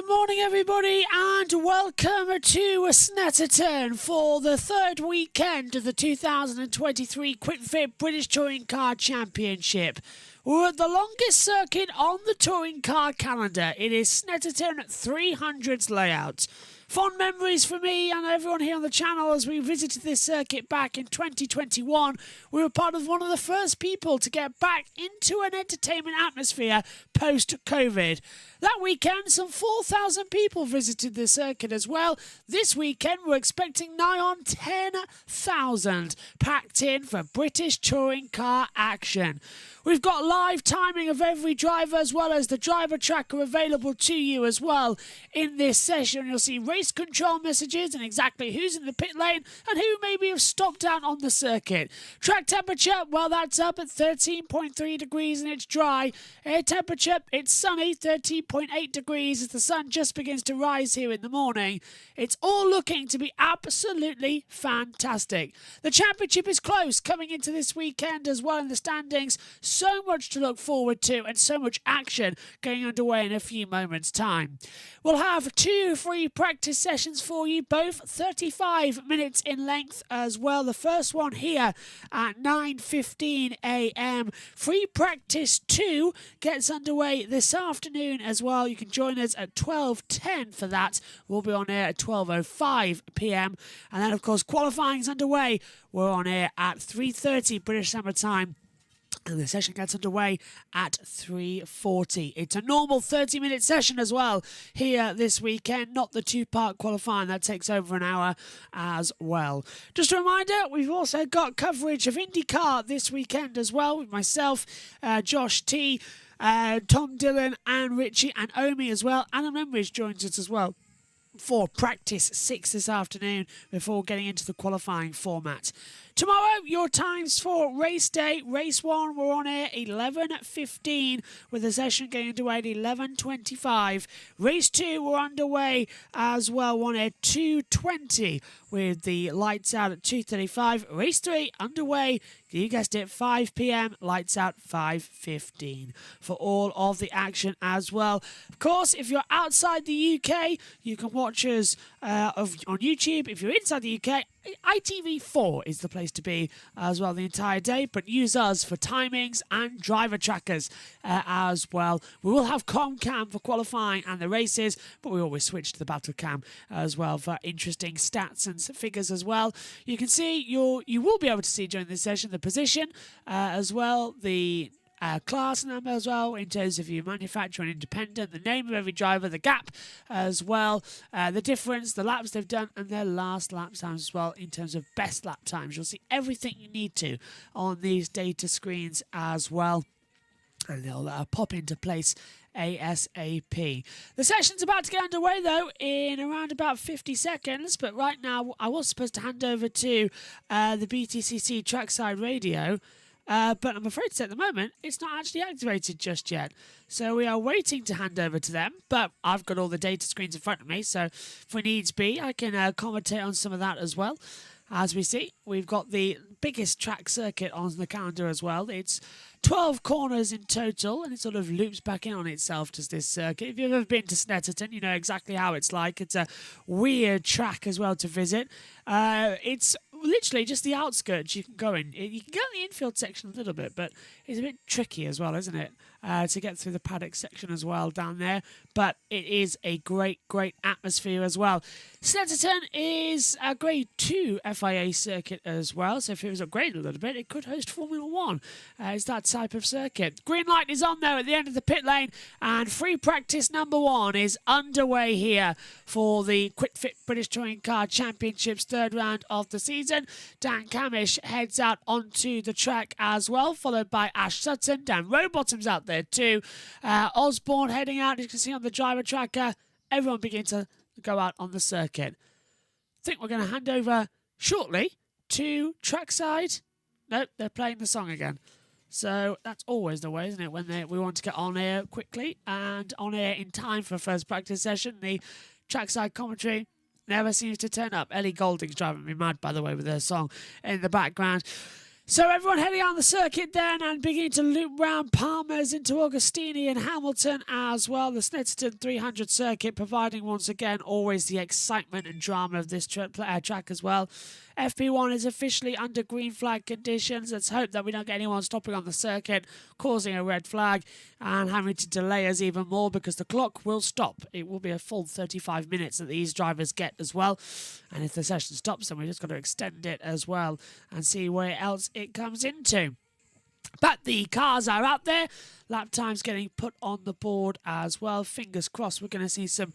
Good morning, everybody, and welcome to Snetterton for the third weekend of the 2023 Quick Fit British Touring Car Championship. We're at the longest circuit on the touring car calendar. It is Snetterton 300s layout. Fond memories for me and everyone here on the channel as we visited this circuit back in 2021. We were part of one of the first people to get back into an entertainment atmosphere post-COVID. That weekend, some 4,000 people visited the circuit as well. This weekend, we're expecting nigh on 10,000 packed in for British touring car action. We've got live timing of every driver as well as the driver tracker available to you as well in this session. You'll see race control messages and exactly who's in the pit lane and who maybe have stopped down on the circuit. Track temperature, well, that's up at 13.3 degrees and it's dry. Air temperature, it's sunny, 13.8 degrees as the sun just begins to rise here in the morning. It's all looking to be absolutely fantastic. The championship is close coming into this weekend as well in the standings. So much to look forward to and so much action going underway in a few moments' time. We'll have 2 free practice sessions for you, both 35 minutes in length as well. The first one here at 9:15 a.m. Free practice 2 gets underway this afternoon as well. You can join us at 12:10 for that. We'll be on air at 12:05 p.m. And then, of course, qualifying is underway. We're on air at 3:30 British Summer Time. And the session gets underway at 3:40. It's a normal 30-minute session as well here this weekend, not the 2-part qualifying. That takes over an hour as well. Just a reminder, we've also got coverage of IndyCar this weekend as well with myself, Josh T, Tom Dillon and Richie and Omi as well. Alan Membridge joins us as well for practice 6 this afternoon before getting into the qualifying format. Tomorrow, your times for race day. Race 1, we're on air 11:15 with the session getting underway at 11:25. Race 2, we're underway as well, on air 2:20 with the lights out at 2:35. Race 3 underway, you guessed it, 5 p.m. lights out 5:15 for all of the action as well. Of course, if you're outside the UK, you can watch us on YouTube. If you're inside the UK, ITV4 is the place to be as well the entire day, but use us for timings and driver trackers as well. We will have Comcam for qualifying and the races, but we always switch to the Battle Cam as well for interesting stats and figures as well. You can see, you will be able to see during this session the position as well, the class number as well in terms of your manufacturer and independent, the name of every driver, the gap as well, the difference, the laps they've done and their last lap times as well in terms of best lap times. You'll see everything you need to on these data screens as well, and they'll pop into place ASAP. The session's about to get underway though in around about 50 seconds, but right now I was supposed to hand over to the BTCC trackside radio, but I'm afraid to say at the moment it's not actually activated just yet. So we are waiting to hand over to them, but I've got all the data screens in front of me, so if we needs be, I can commentate on some of that as well. As we see, we've got the biggest track circuit on the calendar as well. It's 12 corners in total, and it sort of loops back in on itself, does this circuit. If you've ever been to Snetterton, you know exactly how it's like. It's a weird track as well to visit. It's literally just the outskirts you can go in. You can get in the infield section a little bit, but it's a bit tricky as well, isn't it? To get through the paddock section as well down there. But it is a great, great atmosphere as well. Snetterton is a Grade 2 FIA circuit as well. So if it was upgraded a little bit, it could host Formula 1. It's that type of circuit. Green light is on there at the end of the pit lane. And free practice number 1 is underway here for the Quick Fit British Touring Car Championships third round of the season. Dan Camish heads out onto the track as well, followed by Ash Sutton. Dan Rowbottom's out there too. Osborne heading out, as you can see on the driver tracker. Everyone begins to go out on the circuit. I think we're going to hand over shortly to trackside. Nope, they're playing the song again. So that's always the way, isn't it? When we want to get on air quickly and on air in time for a first practice session, the trackside commentary never seems to turn up. Ellie Golding's driving me mad, by the way, with her song in the background. So everyone heading on the circuit then and beginning to loop round Palmer's into Augustini and Hamilton as well. The Snetterton 300 circuit providing once again always the excitement and drama of this track as well. FP1 is officially under green flag conditions. Let's hope that we don't get anyone stopping on the circuit, causing a red flag and having to delay us even more because the clock will stop. It will be a full 35 minutes that these drivers get as well. And if the session stops, then we just got to extend it as well and see where else it comes into. But the cars are out there. Lap times getting put on the board as well. Fingers crossed we're going to see some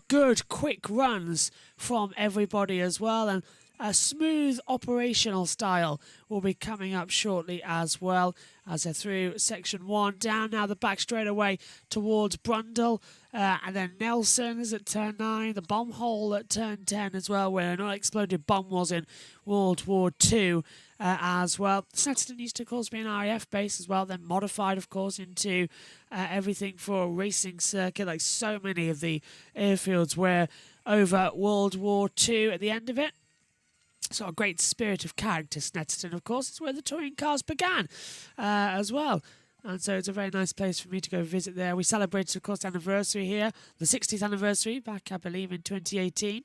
good quick runs from everybody as well. And a smooth operational style will be coming up shortly as well as they're through section 1. Down now the back straight away towards Brundle and then Nelson's at turn 9. The bomb hole at turn 10 as well, where an unexploded bomb was in World War II as well. Snetterton used to, of course, be an RAF base as well, then modified, of course, into everything for a racing circuit, like so many of the airfields were over World War II at the end of it. So a great spirit of character, Snetterton, of course. It's where the touring cars began as well. And so it's a very nice place for me to go visit there. We celebrated, of course, the anniversary here, the 60th anniversary back, I believe, in 2018.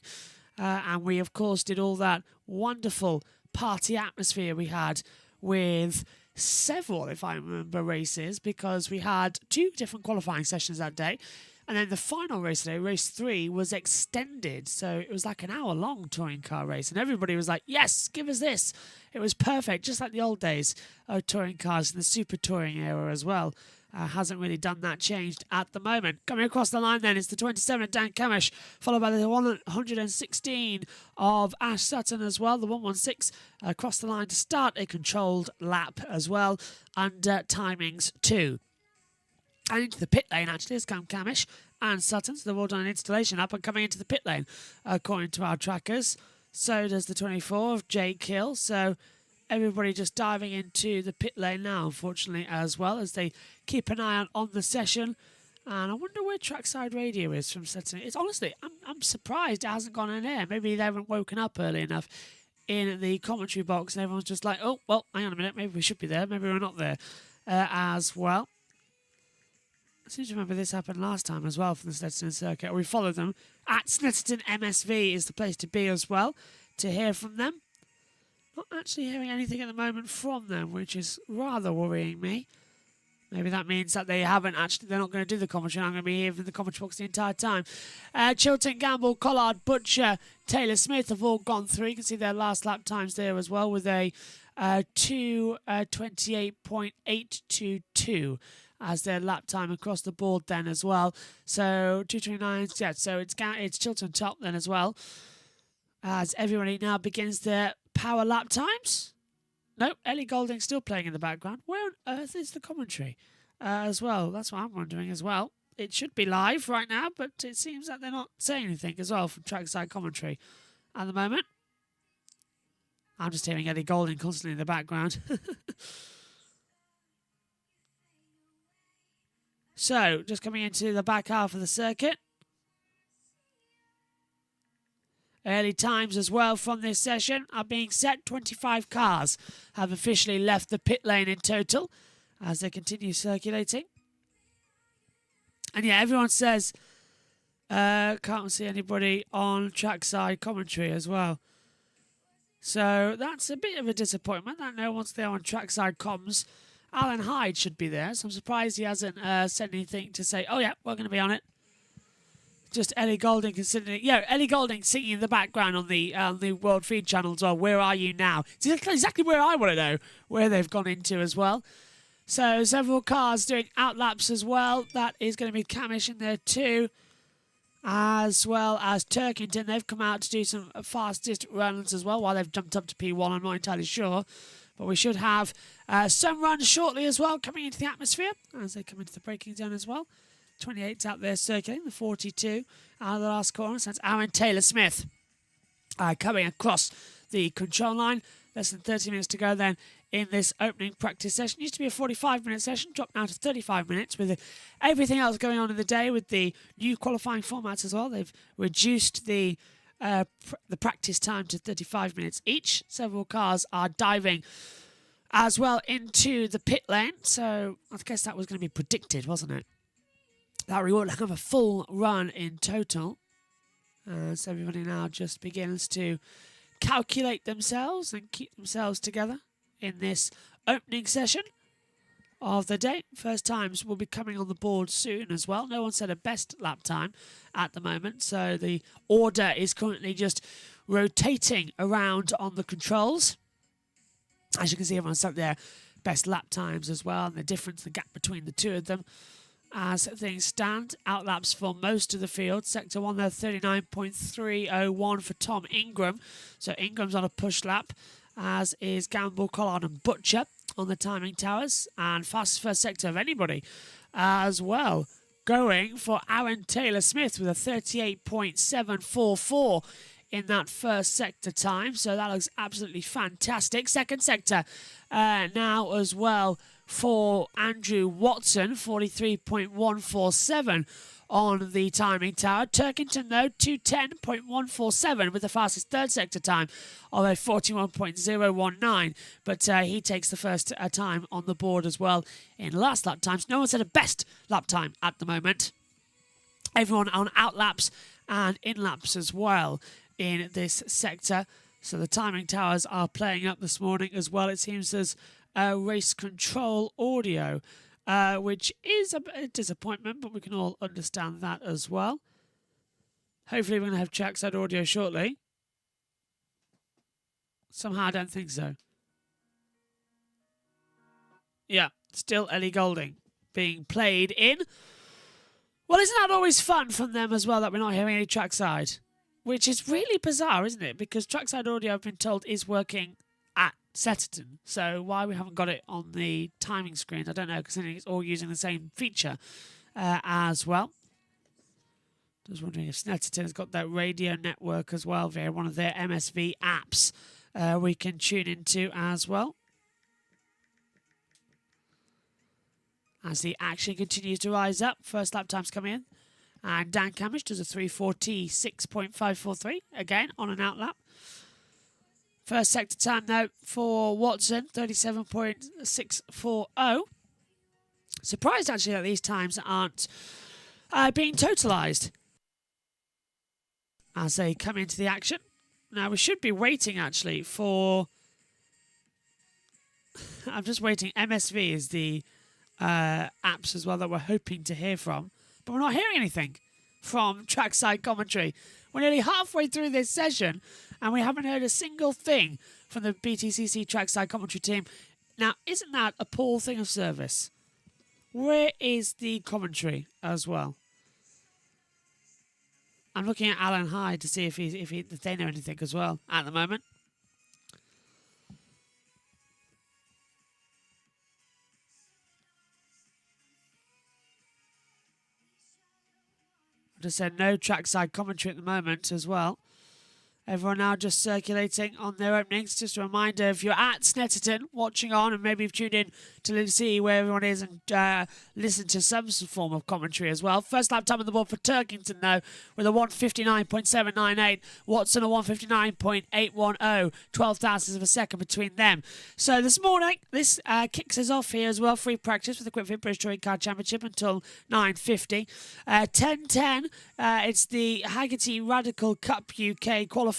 And we, of course, did all that wonderful party atmosphere we had with several, if I remember, races, because we had 2 different qualifying sessions that day. And then the final race today, race 3, was extended. So it was like an hour-long touring car race. And everybody was like, yes, give us this. It was perfect, just like the old days of touring cars in the super touring era as well. Hasn't really done that changed at the moment. Coming across the line then is the 27 of Dan Camish, followed by the 116 of Ash Sutton as well. The 116 across the line to start a controlled lap as well, under timings 2. And into the pit lane, actually, has come Camish and Sutton. So they've all done an installation up and coming into the pit lane, according to our trackers. So does the 24 of Jake Hill. So everybody just diving into the pit lane now, unfortunately, as well, as they keep an eye on the session. And I wonder where trackside radio is from Sutton. It's honestly, I'm surprised it hasn't gone in air. Maybe they haven't woken up early enough in the commentary box and everyone's just like, oh, well, hang on a minute, maybe we should be there, maybe we're not there as well. I seem to remember this happened last time as well for the Snetterton circuit. We followed them at Snetterton MSV is the place to be as well, to hear from them. Not actually hearing anything at the moment from them, which is rather worrying me. Maybe that means that they're not going to do the commentary. I'm going to be here in the commentary box the entire time. Chilton, Gamble, Collard, Butcher, Taylor Smith have all gone through. You can see their last lap times there as well with a 2:28.822. as their lap time across the board then as well. So 2:29, yeah, so it's Chilton top then as well. As everybody now begins their power lap times. Nope, Ellie Golding still playing in the background. Where on earth is the commentary as well? That's what I'm wondering as well. It should be live right now, but it seems that they're not saying anything as well from trackside commentary at the moment. I'm just hearing Ellie Golding constantly in the background. So, just coming into the back half of the circuit. Early times as well from this session are being set. 25 cars have officially left the pit lane in total as they continue circulating. And yeah, everyone says can't see anybody on trackside commentary as well. So that's a bit of a disappointment that no one's there on trackside comms. Alan Hyde should be there, so I'm surprised he hasn't said anything to say, oh yeah, we're going to be on it. Just Ellie Golding considering, Ellie Golding singing in the background on the World Feed channel as well. Where are you now? It's exactly where I want to know where they've gone into as well. So several cars doing outlaps as well. That is going to be Camish in there too, as well as Turkington. They've come out to do some fastest runs as well while they've jumped up to P1. I'm not entirely sure. But we should have some runs shortly as well coming into the atmosphere as they come into the braking zone as well. 28's out there circling, the 42 out of the last corner. So that's Aaron Taylor Smith coming across the control line. Less than 30 minutes to go then in this opening practice session. Used to be a 45-minute session, dropped now to 35 minutes with everything else going on in the day with the new qualifying formats as well. They've reduced the practice time to 35 minutes each. Several cars are diving as well into the pit lane. So I guess that was going to be predicted, wasn't it? That we would have a full run in total. So everybody now just begins to calculate themselves and keep themselves together in this opening session of the day. First times will be coming on the board soon as well. No one said a best lap time at the moment, so the order is currently just rotating around on the controls. As you can see, everyone's up there best lap times as well, and the difference, the gap between the two of them as things stand. Outlaps for most of the field. Sector 1 there, 39.301 for Tom Ingram. So Ingram's on a push lap, as is Gamble, Collard and Butcher on the timing towers. And fastest first sector of anybody as well, going for Aaron Taylor-Smith with a 38.744 in that first sector time. So that looks absolutely fantastic. Second sector now as well for Andrew Watson, 43.147 on the timing tower. Turkington, though, 210.147 with the fastest third sector time of a 41.019. But he takes the first time on the board as well in last lap times. No one said a best lap time at the moment. Everyone on outlaps and in-laps as well in this sector. So the timing towers are playing up this morning as well. It seems there's race control audio, which is a disappointment, but we can all understand that as well. Hopefully we're going to have trackside audio shortly. Somehow I don't think so. Yeah, still Ellie Goulding being played in. Well, isn't that always fun from them as well, that we're not hearing any trackside? Which is really bizarre, isn't it? Because trackside audio, I've been told, is working at Snetterton. So why we haven't got it on the timing screen, I don't know, because it's all using the same feature as well. Just wondering if Snetterton has got that radio network as well via one of their MSV apps we can tune into as well. As the action continues to rise up, first lap times coming in. And Dan Camish does a 3:46.543, again on an outlap. First sector time, though, for Watson, 37.640. Surprised, actually, that these times aren't being totalised as they come into the action. Now, we should be waiting, actually, for... I'm just waiting. MSV is the apps as well that we're hoping to hear from. But we're not hearing anything from trackside commentary. We're nearly halfway through this session and we haven't heard a single thing from the BTCC trackside commentary team. Now, isn't that a poor thing of service? Where is the commentary as well? I'm looking at Alan Hyde to see if they know anything as well at the moment. Just said no trackside commentary at the moment as well. Everyone now just circulating on their openings. Just a reminder, if you're at Snetterton watching on and maybe you've tuned in to see where everyone is and listen to some form of commentary as well. First lap time on the board for Turkington, though, with a 1:59.798. Watson a 1:59.810. 12 thousandths of a second between them. So this morning, this kicks us off here as well. Free practice for the Quick Fit British Touring Car Championship until 9:50. 10:10, it's the Haggerty Radical Cup UK qualifying.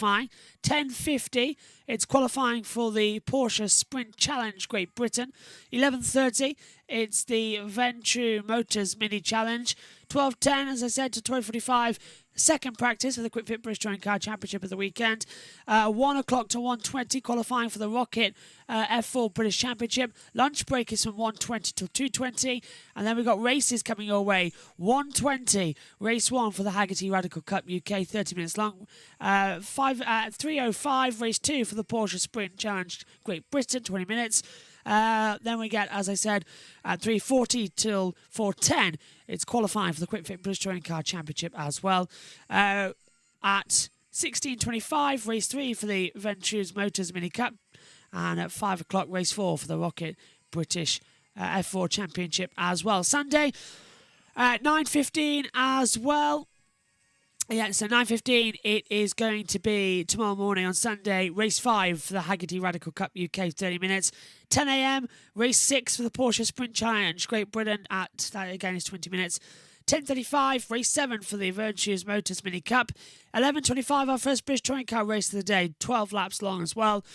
10:50, it's qualifying for the Porsche Sprint Challenge Great Britain. 11:30, it's the Venture Motors Mini Challenge. 12:10, as I said, to 12:45, second practice for the Quick Fit British Touring Car Championship of the weekend. 1 o'clock to 1:20, qualifying for the Rocket F4 British Championship. Lunch break is from 1:20 till 2:20. And then we've got races coming your way. 1:20, race 1 for the Haggerty Radical Cup UK, 30 minutes long. 3:05, race 2 for the Porsche Sprint Challenge Great Britain, 20 minutes. Then we get, as I said, at 3:40 till 4:10, it's qualifying for the Quick Fit British Touring Car Championship as well. At 16:25, race 3 for the Ventures Motors Mini Cup. And at 5 o'clock, race 4 for the Rocket British F4 Championship as well. Sunday at 9:15 as well. Yeah, so 9:15 it is going to be tomorrow morning on Sunday, race 5 for the Haggerty Radical Cup UK, 30 minutes. 10 a.m, race 6 for the Porsche Sprint Challenge, Great Britain, that again is 20 minutes. 10:35, race 7 for the Virtues Motors Mini Cup. 11:25, our first British Touring Car race of the day, 12 laps long as well.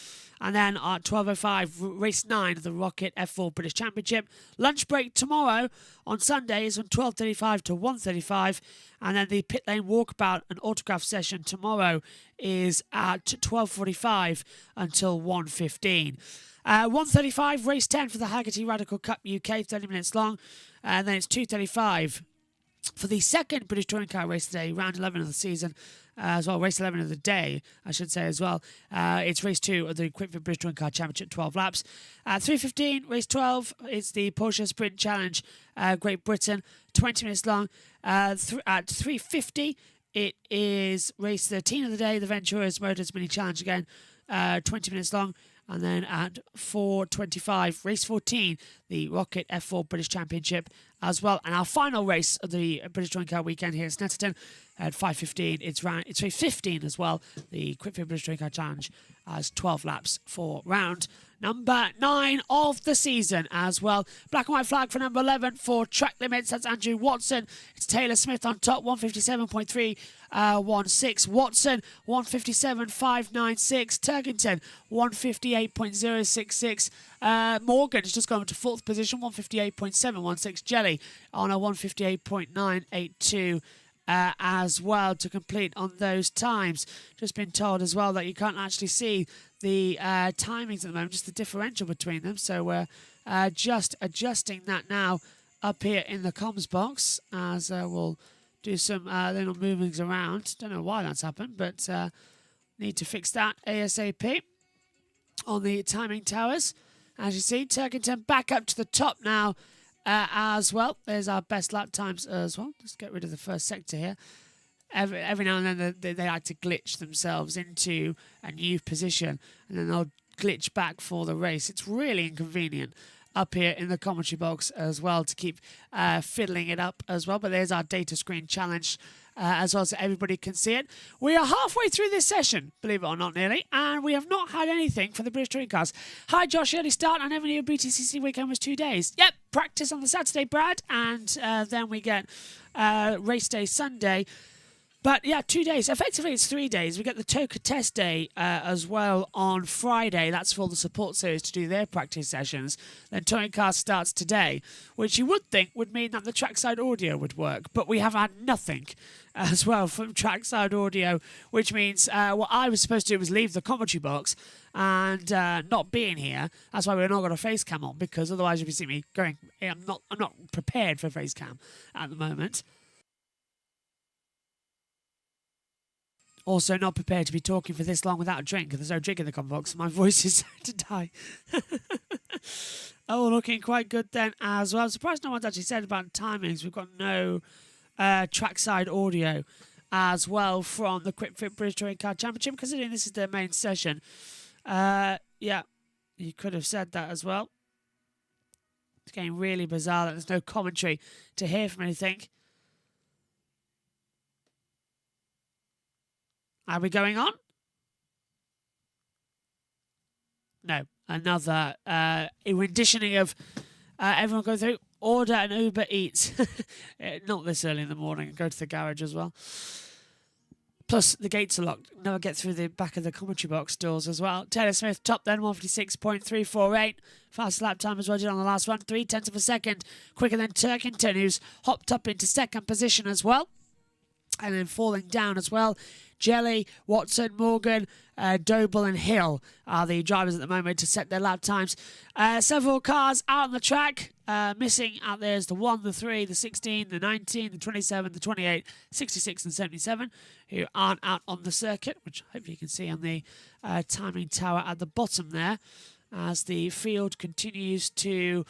And then at 12:05, race 9 of the Rocket F4 British Championship. Lunch break tomorrow on Sunday is from 12:35 to 1:35. And then the pit lane walkabout and autograph session tomorrow is at 12:45 until 1:15. 1:35, race 10 for the Haggerty Radical Cup UK, 30 minutes long. And then it's 2:35 for the second British Touring Car race today, round 11 of the season, as well, race 11 of the day, I should say as well. It's race 2 of the Quick Fit British Touring Car Championship, 12 laps. 3:15, race 12, it's the Porsche Sprint Challenge, Great Britain, 20 minutes long. At 3:50, it is race 13 of the day, the Venturas Motors Mini Challenge again, 20 minutes long. And then at 4:25, race 14, the Rocket F4 British Championship as well. And our final race of the British Touring Car weekend here at Snetterton at 5:15. It's race 15 as well, the Quick Fit British Touring Car Challenge, as 12 laps for round number 9 of the season as well. Black and white flag for number 11 for Track Limits. That's Andrew Watson. It's Taylor Smith on top, 157.316. Watson, 157.596. Turkington, 158.066. Morgan has just gone up to 4th position, 158.716. Jelly on a 158.982. As well to complete on those times. Just been told as well that you can't actually see the timings at the moment, just the differential between them. So we're just adjusting that now up here in the comms box as we'll do some little movings around. Don't know why that's happened, but need to fix that ASAP on the timing towers. As you see, Turkington back up to the top now. As well, there's our best lap times as well. Let's get rid of the first sector here. Every now and then they like to glitch themselves into a new position and then they'll glitch back for the race. It's really inconvenient up here in the commentary box as well to keep fiddling it up as well. But there's our data screen challenge as well, so everybody can see it. We are halfway through this session, believe it or not, nearly, and we have not had anything for the British Touring Cars. Hi Josh, early start. I never knew BTCC weekend was 2 days. Yep, practice on the Saturday, Brad, and then we get race day Sunday. But yeah, 2 days. Effectively, it's 3 days. We get the Toka Test Day as well on Friday. That's for the support series to do their practice sessions. Then Touring Car starts today, which you would think would mean that the trackside audio would work. But we have had nothing as well from trackside audio, which means what I was supposed to do was leave the commentary box and not being here. That's why we're not got a face cam on, because otherwise you'd be seeing me going, hey, I'm not prepared for a face cam at the moment. Also not prepared to be talking for this long without a drink. There's no drink in the comment box. My voice is starting to die. Oh, looking quite good then as well. I'm surprised no one's actually said about timings. We've got no trackside audio as well from the Quick Fit British Touring Car Championship, considering this is their main session. Yeah, you could have said that as well. It's getting really bizarre that there's no commentary to hear from anything. Are we going on? No. Another renditioning of everyone go through, order an Uber Eats. Not this early in the morning. Go to the garage as well. Plus, the gates are locked. Never get through the back of the commentary box doors as well. Taylor Smith top then, 156.348. Fast lap time as well, did on the last one. 0.3 of a second. Quicker than Turkington, who's hopped up into second position as well. And then falling down as well. Jelly, Watson, Morgan, Doble and Hill are the drivers at the moment to set their lap times. Several cars out on the track. Missing out there is the 1, the 3, the 16, the 19, the 27, the 28, 66 and 77 who aren't out on the circuit, which hopefully you can see on the timing tower at the bottom there as the field continues to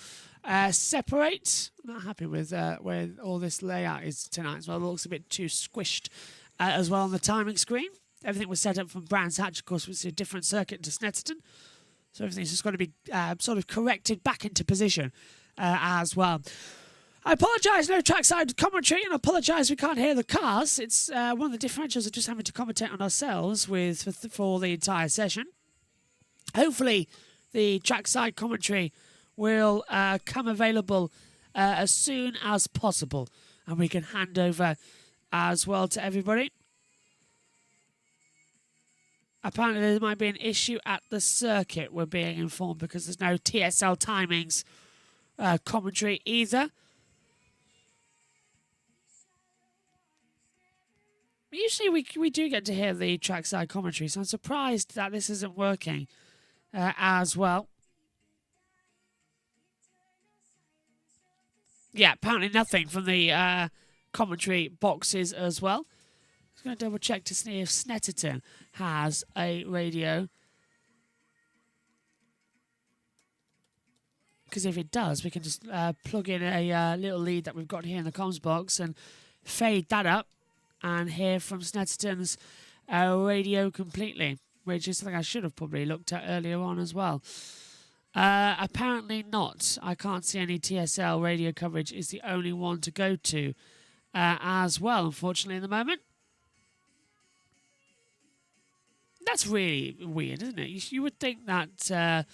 separate. I'm not happy with where all this layout is tonight as well. It looks a bit too squished as well on the timing screen. Everything was set up from Brands Hatch, of course, which is a different circuit to Snetterton. So everything's just got to be sort of corrected back into position as well. I apologise, no trackside commentary, and I apologise we can't hear the cars. It's one of the differentials of just having to commentate on ourselves for the entire session. Hopefully, the trackside commentary will come available as soon as possible, and we can hand over as well to everybody. Apparently, there might be an issue at the circuit, we're being informed, because there's no TSL timings commentary either. Usually we do get to hear the trackside commentary, so I'm surprised that this isn't working as well. Yeah, apparently nothing from the commentary boxes as well. Just going to double check to see if Snetterton has a radio. Because if it does, we can just plug in a little lead that we've got here in the comms box and fade that up and hear from Snetterton's radio completely, which is something I should have probably looked at earlier on as well. Apparently not. I can't see any TSL radio coverage. Is the only one to go to as well, unfortunately, at the moment. That's really weird, isn't it? You would think that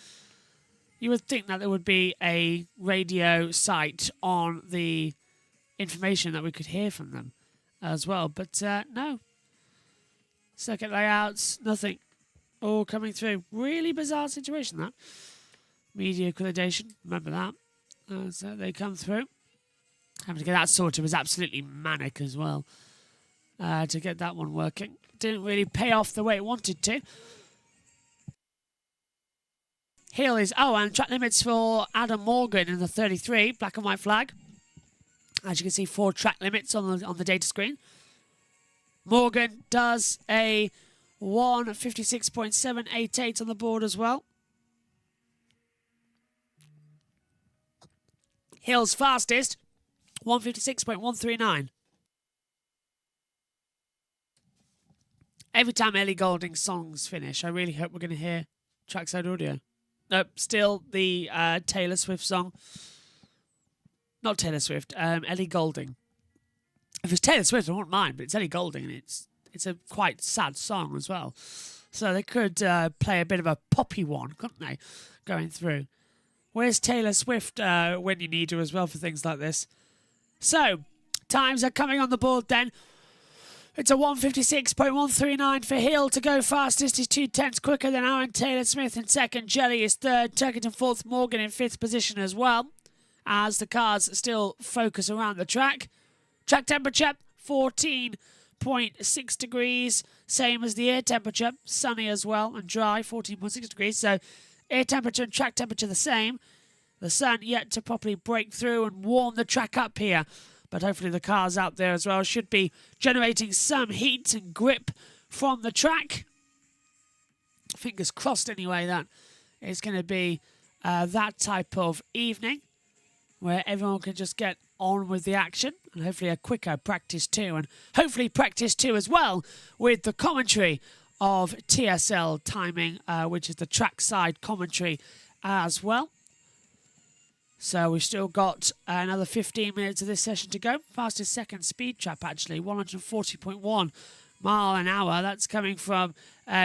there would be a radio site on the information that we could hear from them as well, but no. Circuit layouts, nothing. All coming through. Really bizarre situation, that. Media accreditation, remember that. So they come through. Having to get that sorted was absolutely manic as well. To get that one working. Didn't really pay off the way it wanted to. Hill is, and track limits for Adam Morgan in the 33, black and white flag. As you can see, 4 track limits on the data screen. Morgan does a 1:56.788 on the board as well. Hill's fastest, 1:56.139. Every time Ellie Goulding's songs finish, I really hope we're going to hear trackside audio. Nope, still the Taylor Swift song. Not Taylor Swift, Ellie Goulding. If it's Taylor Swift, I wouldn't mind, but it's Ellie Goulding, and it's a quite sad song as well. So they could play a bit of a poppy one, couldn't they, going through. Where's Taylor Swift when you need her as well for things like this? So, times are coming on the board then. It's a 1:56.139 for Hill to go fastest. He's 2/10 quicker than Aaron Taylor Smith in second. Jelly is third. Turkington fourth. Morgan in fifth position as well, as the cars still focus around the track. Track temperature, 14.6 degrees. Same as the air temperature. Sunny as well and dry, 14.6 degrees. So air temperature and track temperature the same. The sun yet to properly break through and warm the track up here. But hopefully the cars out there as well should be generating some heat and grip from the track. Fingers crossed anyway that it's going to be that type of evening where everyone can just get on with the action, and hopefully a quicker practice too, and hopefully practice too as well with the commentary of TSL timing, which is the trackside commentary as well. So we've still got another 15 minutes of this session to go. Fastest second speed trap, actually, 140.1 mile an hour. That's coming from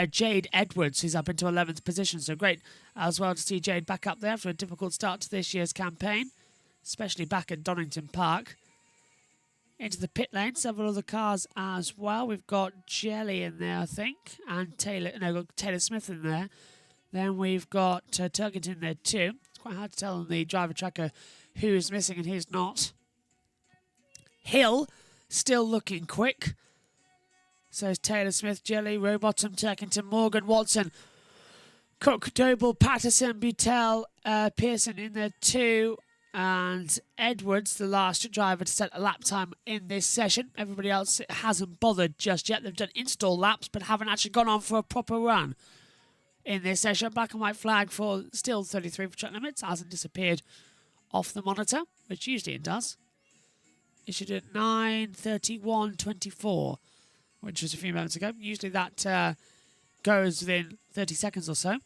Jade Edwards, who's up into 11th position. So great as well to see Jade back up there for a difficult start to this year's campaign, especially back at Donington Park. Into the pit lane, several other cars as well. We've got Jelly in there, I think, and Taylor Smith in there. Then we've got Turkington there too. Quite hard to tell on the driver tracker who is missing and who's not. Hill still looking quick. So is Taylor Smith, Jelly, Rowbottom, Turkington, Morgan, Watson, Cook, Doble, Patterson, Butel, Pearson in there too. And Edwards, the last driver to set a lap time in this session. Everybody else hasn't bothered just yet. They've done install laps but haven't actually gone on for a proper run in this session. Black and white flag for still 33 for track limits. Hasn't disappeared off the monitor, which usually it does. Issued at 9:31:24, which was a few moments ago. Usually that goes within 30 seconds or so.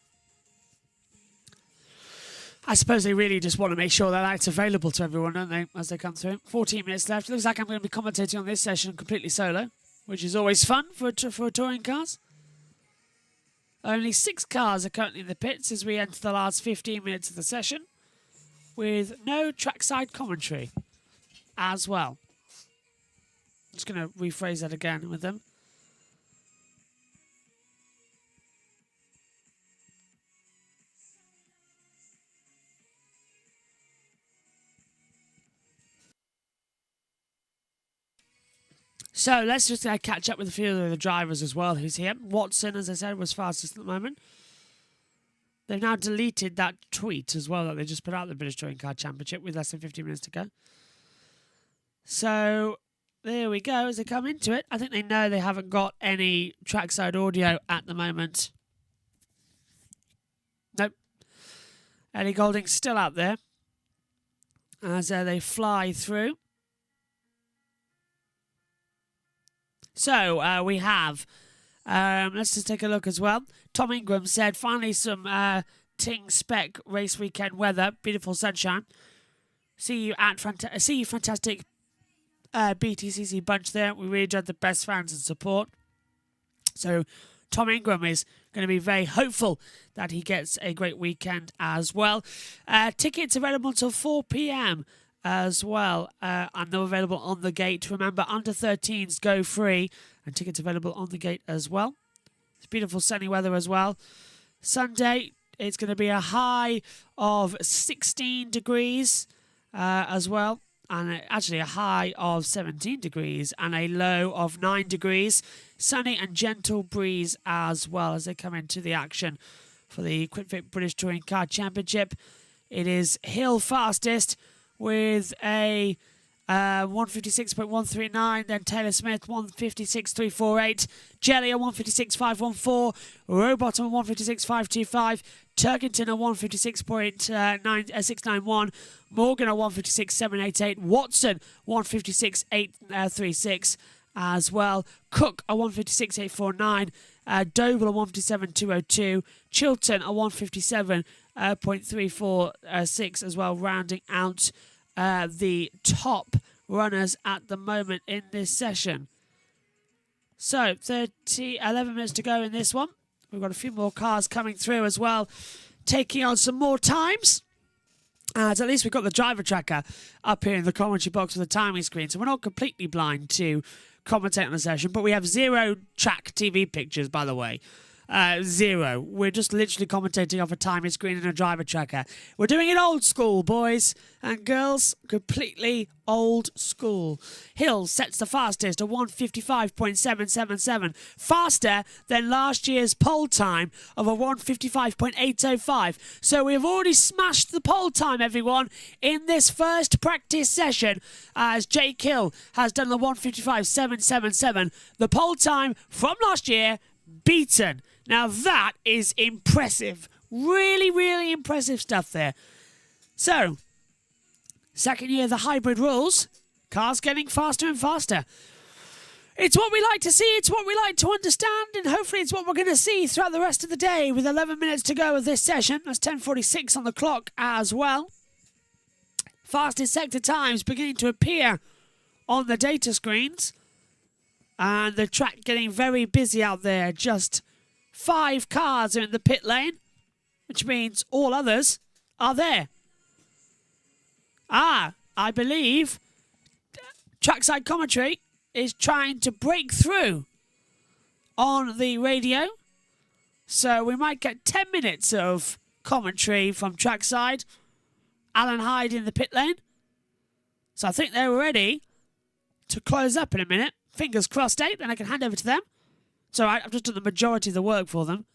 I suppose they really just want to make sure that that's available to everyone, don't they, as they come through. 14 minutes left. Looks like I'm going to be commentating on this session completely solo, which is always fun for touring cars. Only 6 cars are currently in the pits as we enter the last 15 minutes of the session, with no trackside commentary as well. I'm just going to rephrase that again with them. So let's just catch up with a few of the drivers as well who's here. Watson, as I said, was fastest at the moment. They've now deleted that tweet as well that they just put out the British Touring Car Championship with less than 15 minutes to go. So there we go. As they come into it, I think they know they haven't got any trackside audio at the moment. Nope. Ellie Goulding's still out there as they fly through. So we have, let's just take a look as well. Tom Ingram said, finally some Ting Spec race weekend weather, beautiful sunshine. See you fantastic BTCC bunch there. We really enjoyed the best fans and support. So Tom Ingram is going to be very hopeful that he gets a great weekend as well. Tickets available until 4 p.m. as well, and they're available on the gate. Remember, under 13s go free, and tickets available on the gate as well. It's beautiful sunny weather as well. Sunday, it's going to be a high of 16 degrees as well, and actually a high of 17 degrees and a low of 9 degrees. Sunny and gentle breeze as well as they come into the action for the QuickFit British Touring Car Championship. It is Hill fastest with a 156.139, then Taylor Smith 156.348, Jelly a 156.514, Rowbottom 156.525, Turkington a 156.691, Morgan a 156.788, Watson 156.836 as well, Cook a 156.849, Doble a 157.202, Chilton a 157.346 as well, rounding out the top runners at the moment in this session. So 11 minutes to go in this one. We've got a few more cars coming through as well, taking on some more times. At least we've got the driver tracker up here in the commentary box with the timing screen, so we're not completely blind to commentate on the session, but we have 0 track TV pictures, by the way. 0. We're just literally commentating off a timing screen and a driver tracker. We're doing it old school, boys and girls. Completely old school. Hill sets the fastest, a 155.777. Faster than last year's pole time of a 155.805. So we've already smashed the pole time, everyone, in this first practice session, as Jake Hill has done the 155.777. The pole time from last year beaten. Now that is impressive. Really, really impressive stuff there. So, second year of the hybrid rules. Cars getting faster and faster. It's what we like to see. It's what we like to understand. And hopefully it's what we're going to see throughout the rest of the day with 11 minutes to go of this session. That's 10:46 on the clock as well. Fastest sector times beginning to appear on the data screens. And the track getting very busy out there. Just 5 cars are in the pit lane, which means all others are there. I believe trackside commentary is trying to break through on the radio. So we might get 10 minutes of commentary from trackside. Alan Hyde in the pit lane. So I think they're ready to close up in a minute. Fingers crossed, Dave, then I can hand over to them. It's all right, I've just done the majority of the work for them.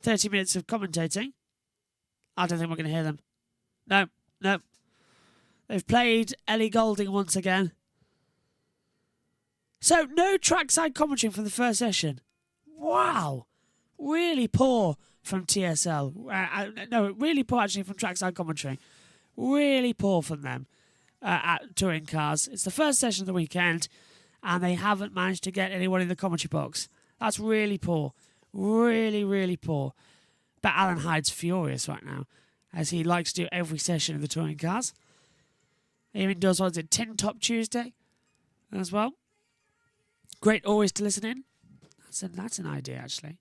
30 minutes of commentating. I don't think we're going to hear them. No. They've played Ellie Goulding once again. So, no trackside commentary from the first session. Wow. Really poor from TSL. No, really poor actually from trackside commentary. Really poor from them at touring cars. It's the first session of the weekend, and they haven't managed to get anyone in the commentary box. That's really poor. Really, really poor. But Alan Hyde's furious right now. as he likes to do every session of the touring cars. He even does ones at Tin Top Tuesday as well. Great always to listen in. That's an idea, actually.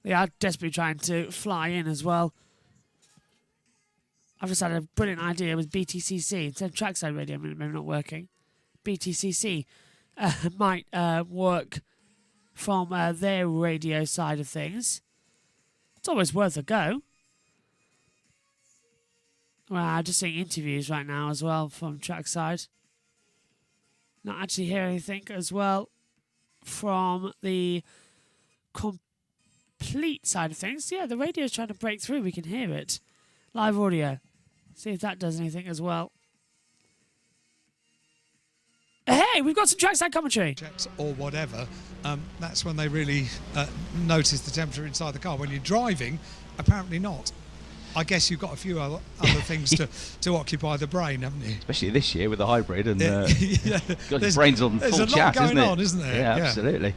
They are desperately trying to fly in as well. I've just had a brilliant idea with BTCC. Instead of trackside radio, maybe not working. BTCC might work from their radio side of things. It's always worth a go. Well, I'm just seeing interviews right now as well from trackside. Not actually hear anything as well from the complete side of things. Yeah, the radio's trying to break through. We can hear it. Live audio. See if that does anything as well. Hey, we've got some trackside commentary. Or whatever, that's when they really notice the temperature inside the car. When you're driving, apparently not. I guess you've got a few other things to occupy the brain, haven't you? Especially this year with the hybrid and yeah. got your brains on full chat, isn't there? Yeah, absolutely.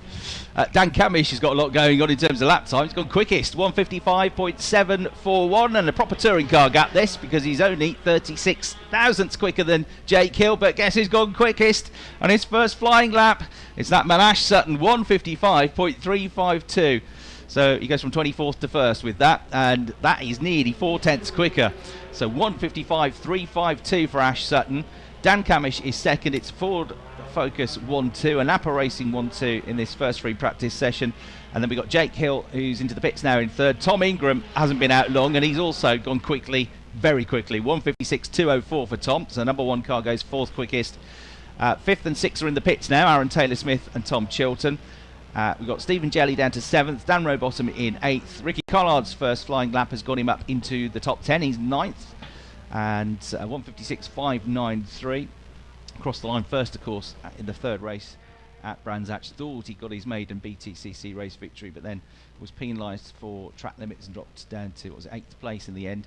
Dan Camish has got a lot going on in terms of lap time. He's gone quickest, 155.741, and a proper touring car gap this, because he's only 36 thousandths quicker than Jake Hill. But guess who's gone quickest on his first flying lap? It's that man Ash Sutton, 155.352. So he goes from 24th to 1st with that, and that is nearly 4 tenths quicker. So 155.352 for Ash Sutton. Dan Camish is second. It's Ford Focus 1-2 and Napa Racing 1-2 in this first free practice session. And then we've got Jake Hill, who's into the pits now in third. Tom Ingram hasn't been out long, and he's also gone quickly, very quickly. 156.204 for Tom. So number one car goes fourth quickest. Fifth and sixth are in the pits now, Aaron Taylor-Smith and Tom Chilton. We've got Stephen Jelly down to 7th, Dan Rowbottom in 8th. Ricky Collard's first flying lap has got him up into the top 10. He's 9th, and 156.593. Across the line first, of course, in the third race at Brands Hatch. Thought he got his maiden BTCC race victory, but then was penalised for track limits and dropped down to, 8th place in the end.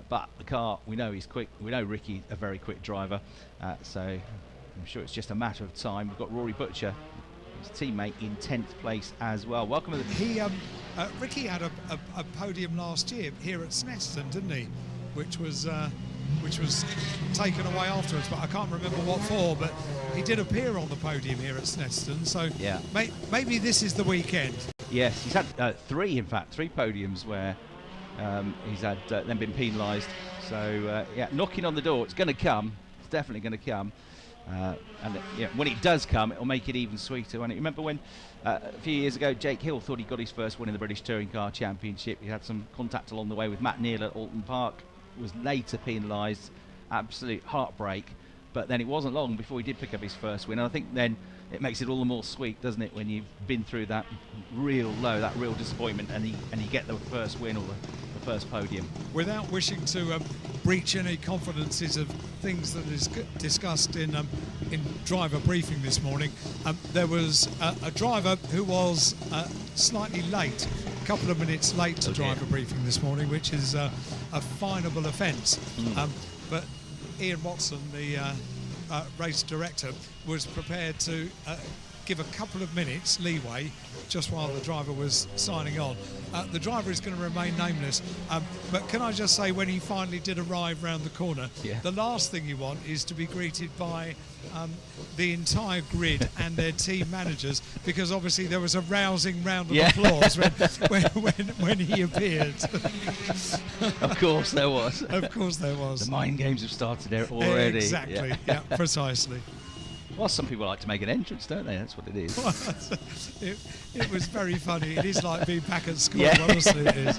But the car, we know he's quick. We know Ricky, a very quick driver. So I'm sure it's just a matter of time. We've got Rory Butcher, his teammate, in 10th place as well. Welcome to the... Ricky had a podium last year here at Snetterton, didn't he? Which was taken away afterwards, but I can't remember what for. But he did appear on the podium here at Snetterton, so yeah, maybe this is the weekend. Yes, he's had three podiums where he's had then been penalised. So yeah, knocking on the door. It's going to come. It's definitely going to come. And when it does come, it'll make it even sweeter. When remember when a few years ago Jake Hill thought he got his first win in the British Touring Car Championship. He had some contact along the way with Matt Neal at Alton Park, was later penalised, absolute heartbreak. But then it wasn't long before he did pick up his first win, and I think then it makes it all the more sweet, doesn't it, when you've been through that real low, that real disappointment, and you get the first win or the first podium. Without wishing to breach any confidences of things that is discussed in driver briefing this morning, there was a driver who was slightly late, a couple of minutes late to driver briefing this morning, which is a finable offence. But Ian Watson, the race director, was prepared to give a couple of minutes leeway just while the driver was signing on. The driver is going to remain nameless, but can I just say, when he finally did arrive round the corner, the last thing you want is to be greeted by the entire grid and their team managers, because obviously there was a rousing round of applause when he appeared. Of course there was. Of course there was. The mind games have started there already. Exactly, yeah, precisely. Well, some people like to make an entrance, don't they? That's what it is. It was very funny. It is like being back at school, honestly it is.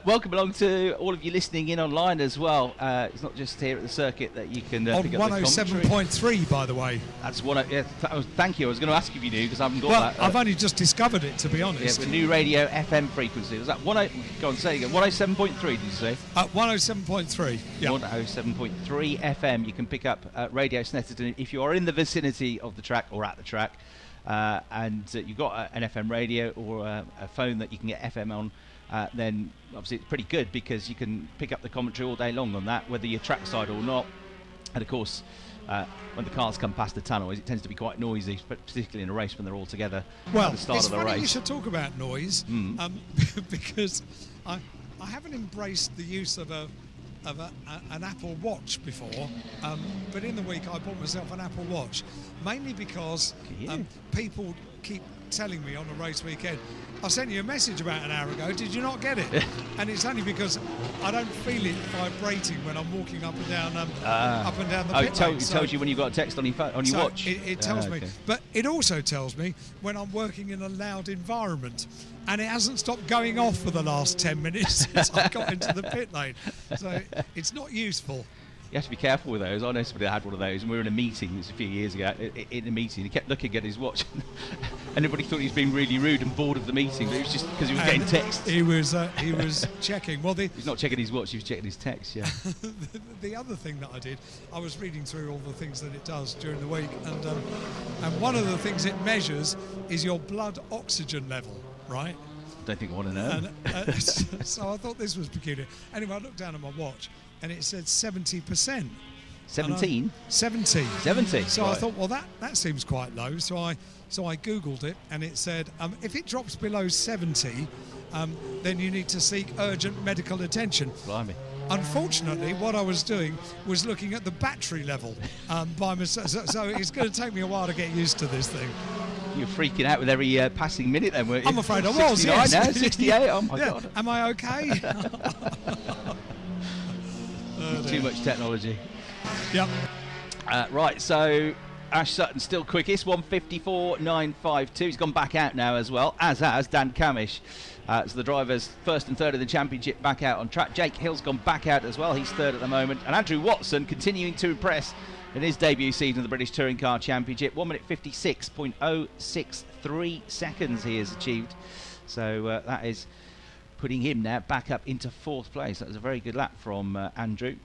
Welcome along to all of you listening in online as well. It's not just here at the circuit that you can on pick up the commentary. 107.3, by the way. That's one. Thank you. I was going to ask if you knew, because I haven't got that. I've only just discovered it, to be honest. Yeah, the new radio FM frequency. Was that 10? Go on, say again. 107.3. Did you say? 107.3. Yeah. 107.3 FM. You can pick up Radio Snetterton if you are in the vicinity of the track or at the track, and you've got an FM radio or a phone that you can get FM on. Then obviously it's pretty good, because you can pick up the commentary all day long on that, whether you're trackside or not. And of course, when the cars come past the tunnel, it tends to be quite noisy, particularly in a race when they're all together at the start of the race. Well, it's funny you should talk about noise, because I haven't embraced the use of an Apple Watch before, but in the week I bought myself an Apple Watch, mainly because people keep telling me on a race weekend, I sent you a message about an hour ago, did you not get it? And it's only because I don't feel it vibrating when I'm walking up and down the pit lane. It tells you when you've got a text on your phone, on your watch. It tells me, but it also tells me when I'm working in a loud environment, and it hasn't stopped going off for the last 10 minutes since I got into the pit lane, so it's not useful. You have to be careful with those. I know somebody that had one of those, and we were in a meeting, it was a few years ago, in a meeting. He kept looking at his watch, and everybody thought he was being really rude and bored of the meeting, but it was just because he was getting texts. He was checking. Well, he's not checking his watch, he was checking his text, yeah. the other thing that I did, I was reading through all the things that it does during the week, and one of the things it measures is your blood oxygen level, right? Don't think I want to know. And, so I thought this was peculiar. Anyway, I looked down at my watch, and it said 70%. 17? 70. 70. So right. I thought, well, that seems quite low. So I Googled it, and it said, if it drops below 70, then you need to seek urgent medical attention. Blimey. Unfortunately, what I was doing was looking at the battery level by myself. So it's going to take me a while to get used to this thing. You're freaking out with every passing minute then, weren't you? I'm afraid I was, yes. Now, 68, oh my God. Am I okay? Too much technology. Yep. Right, so Ash Sutton still quickest, 1:54.952. He's gone back out now as well, as has Dan Camish. So the drivers first and third of the championship back out on track. Jake Hill's gone back out as well. He's third at the moment. And Andrew Watson continuing to impress in his debut season of the British Touring Car Championship. 1:56.063 seconds he has achieved. So that is putting him now back up into fourth place. That was a very good lap from Andrew,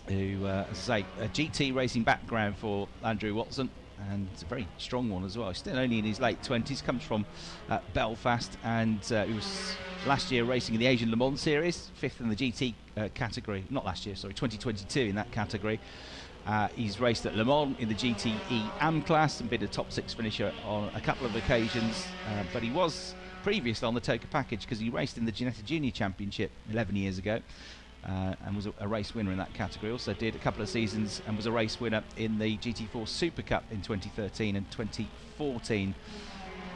who, as I say, a GT racing background for Andrew Watson, and it's a very strong one as well. He's still only in his late 20s, comes from Belfast, and he was last year racing in the Asian Le Mans Series, fifth in the GT category. Not last year, sorry, 2022 in that category. He's raced at Le Mans in the GTE AM class and been a top 6 finisher on a couple of occasions, but he was previously on the Toka package because he raced in the Ginetta Junior Championship 11 years ago and was a race winner in that category. Also did a couple of seasons and was a race winner in the GT4 Super Cup in 2013 and 2014.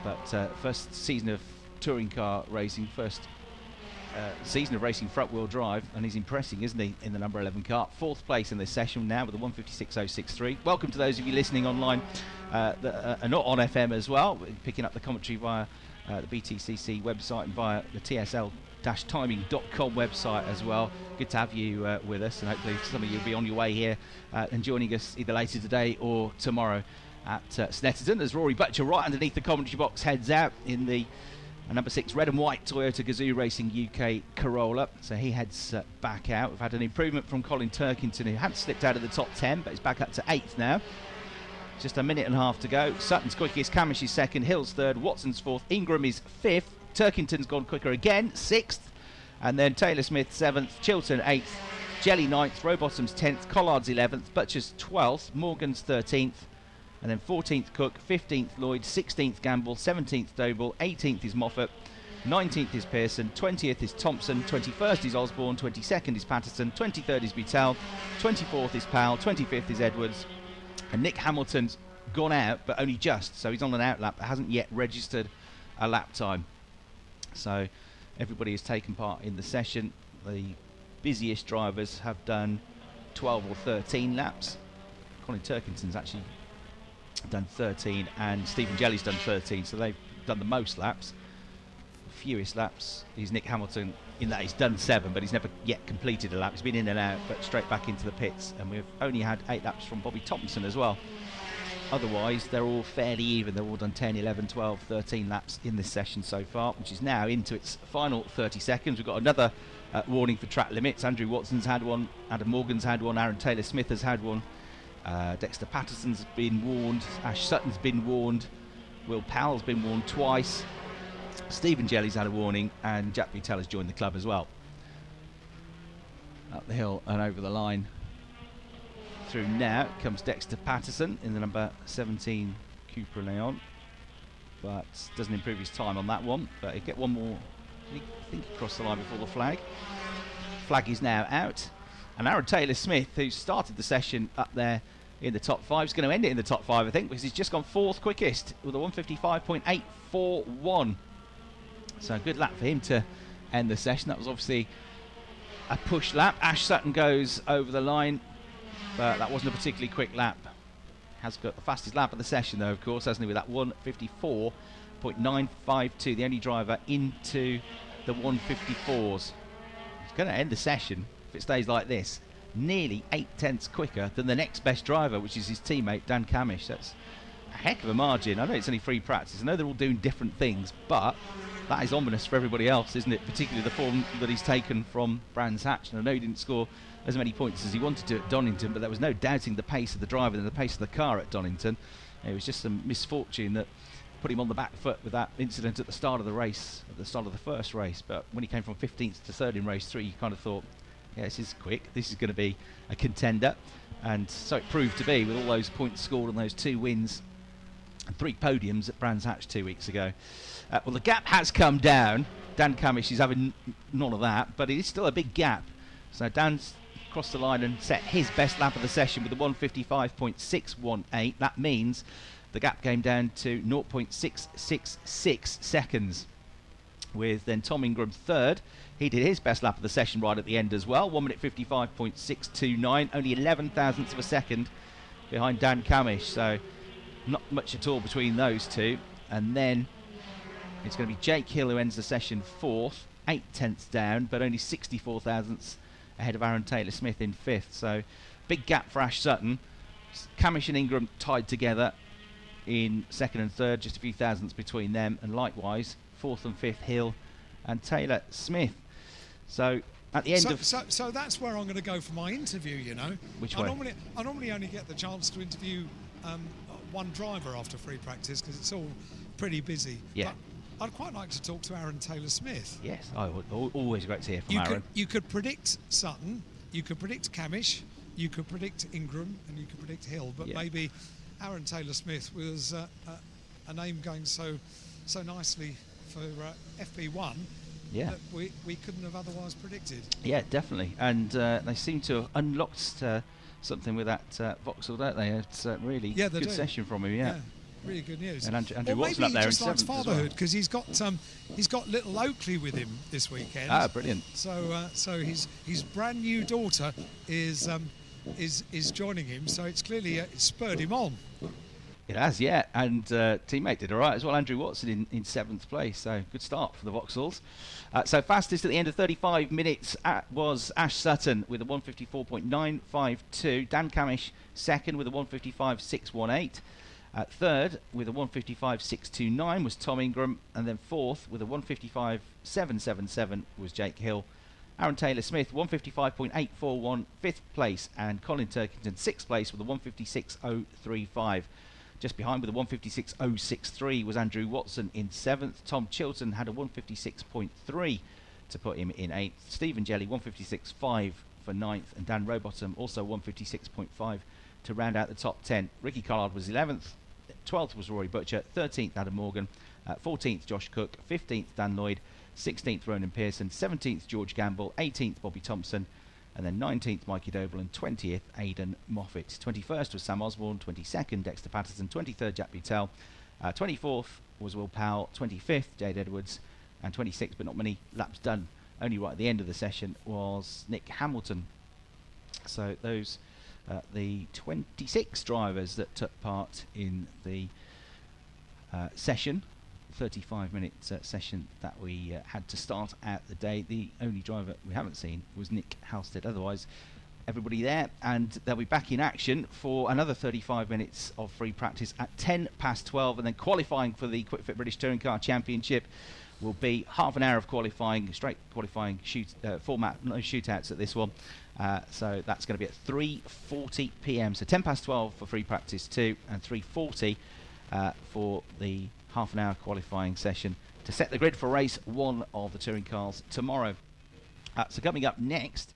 But first season of touring car racing, first season of racing front wheel drive, and he's impressing, isn't he, in the number 11 car. Fourth place in this session now with a 1:56.063. Welcome to those of you listening online that are not on FM as well, picking up the commentary via the BTCC website and via the TSL-timing.com website as well. Good to have you with us, and hopefully some of you will be on your way here and joining us either later today or tomorrow at Snetterton, as Rory Butcher right underneath the commentary box heads out in the number 6 red and white Toyota Gazoo Racing UK Corolla. So he heads back out. We've had an improvement from Colin Turkington, who had slipped out of the top 10, but he's back up to 8th now. Just a minute and a half to go. Sutton's quickest, Camish is 2nd, Hill's 3rd, Watson's 4th, Ingram is 5th, Turkington's gone quicker again, 6th, and then Taylor Smith 7th, Chilton 8th, Jelly 9th, Rowbottom's 10th, Collard's 11th, Butcher's 12th, Morgan's 13th, and then 14th Cook, 15th Lloyd, 16th Gamble, 17th Doble, 18th is Moffat, 19th is Pearson, 20th is Thompson, 21st is Osborne, 22nd is Patterson, 23rd is Buttel, 24th is Powell, 25th is Edwards, and Nick Hamilton's gone out, but only just, so he's on an out lap, hasn't yet registered a lap time. So everybody has taken part in the session. The busiest drivers have done 12 or 13 laps. Colin Turkington's actually done 13, and Stephen Jelly's done 13, so they've done the most laps. The fewest laps is Nick Hamilton, in that he's done 7, but he's never yet completed a lap. He's been in and out, but straight back into the pits, and we've only had 8 laps from Bobby Thompson as well. Otherwise, they're all fairly even. They've all done 10, 11, 12, 13 laps in this session so far, which is now into its final 30 seconds. We've got another warning for track limits. Andrew Watson's had one, Adam Morgan's had one, Aaron Taylor Smith has had one, Dexter Patterson's been warned, Ash Sutton's been warned, Will Powell's been warned twice, Stephen Jelly's had a warning, and Jack Buttel has joined the club as well. Up the hill and over the line. Through now comes Dexter Patterson in the number 17 Cupra Leon, but doesn't improve his time on that one. But he'll get one more. I think he across the line before the flag. Flag is now out. And Aaron Taylor-Smith, who started the session up there in the top 5, is going to end it in the top 5, I think, because he's just gone 4th quickest with a 155.841. So a good lap for him to end the session. That was obviously a push lap. Ash Sutton goes over the line, but that wasn't a particularly quick lap. Has got the fastest lap of the session, though, of course, hasn't he, with that 154.952, the only driver into the 154s. He's going to end the session, if it stays like this, nearly 8/10 quicker than the next best driver, which is his teammate Dan Camish. That's a heck of a margin. I know it's only free practice, I know they're all doing different things, but that is ominous for everybody else, isn't it? Particularly the form that he's taken from Brands Hatch. And I know he didn't score as many points as he wanted to at Donington, but there was no doubting the pace of the driver and the pace of the car at Donington. It was just some misfortune that put him on the back foot with that incident at the start of the race, at the start of the first race. But when he came from 15th to 3rd in race 3, you kind of thought, yeah, this is quick, this is going to be a contender. And so it proved to be, with all those points scored and those 2 wins and 3 podiums at Brands Hatch 2 weeks ago. Well, the gap has come down. Dan Camish is having none of that, but it is still a big gap. So Dan's crossed the line and set his best lap of the session with a 155.618. That means the gap came down to 0.666 seconds. With then Tom Ingram 3rd. He did his best lap of the session right at the end as well, 1 minute 55.629, only 11 thousandths of a second behind Dan Camish. So not much at all between those two. And then it's going to be Jake Hill who ends the session 4th, 8/10 down, but only 64 thousandths ahead of Aaron Taylor-Smith in 5th. So big gap for Ash Sutton. Camish and Ingram tied together in 2nd and 3rd, just a few thousandths between them, and likewise 4th and 5th Hill and Taylor-Smith. So at the end so that's where I'm going to go for my interview, you know. Which way? I normally only get the chance to interview one driver after free practice because it's all pretty busy. Yeah. But I'd quite like to talk to Aaron Taylor-Smith. Yes, I would. Always great to hear from Aaron. You could predict Sutton, you could predict Camish, you could predict Ingram, and you could predict Hill, but maybe Aaron Taylor-Smith was a name going so nicely for FP1 that we couldn't have otherwise predicted. Yeah, definitely. And they seem to have unlocked something with that Vauxhall, don't they? It's a really good session from him. Yeah. Really good news. And Andrew Watson up there in 7th fatherhood because he's got little Oakley with him this weekend. Ah, brilliant. So his brand new daughter is joining him. So it's clearly it's spurred him on. It has, yeah, and teammate did all right as well. Andrew Watson in 7th place, so good start for the Vauxhalls. So fastest at the end of 35 minutes was Ash Sutton with a 154.952. Dan Camish 2nd with a 155.618. 3rd with a 155.629 was Tom Ingram, and then 4th with a 155.777 was Jake Hill. Aaron Taylor-Smith 155.841, 5th place, and Colin Turkington 6th place with a 156.035. Just behind with a 156.063 was Andrew Watson in 7th. Tom Chilton had a 156.3 to put him in 8th. Stephen Jelly 156.5 for 9th, and Dan Rowbottom also 156.5 to round out the top 10. Ricky Collard was 11th. 12th was Rory Butcher. 13th Adam Morgan. 14th Josh Cook. 15th Dan Lloyd. 16th Ronan Pearson. 17th George Gamble. 18th Bobby Thompson. And then 19th Mikey Doble, and 20th Aidan Moffat. 21st was Sam Osborne. 22nd Dexter Patterson. 23rd Jack Butel. 24th was Will Powell. 25th Jade Edwards. And 26th, but not many laps done, only right at the end of the session, was Nick Hamilton. So those the 26 drivers that took part in the session, 35-minute session that we had to start at the day. The only driver we haven't seen was Nick Halstead. Otherwise, everybody there, and they'll be back in action for another 35 minutes of free practice at 12:10, and then qualifying for the Quick Fit British Touring Car Championship will be half an hour of qualifying, straight qualifying format, no shootouts at this one. So that's going to be at 3:40 p.m. So 12:10 for free practice 2, and 3:40 for the half an hour qualifying session to set the grid for race 1 of the touring cars tomorrow. So coming up next.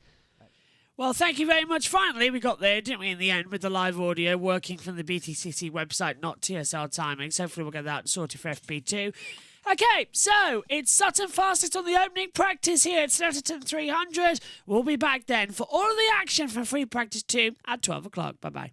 Well, thank you very much. Finally, we got there, didn't we, in the end, with the live audio working from the BTCC website, not TSL timings. Hopefully we'll get that sorted for FP2. Okay, so it's Sutton fastest on the opening practice here at Snetterton 300. We'll be back then for all of the action for free practice 2 at 12 o'clock. Bye-bye.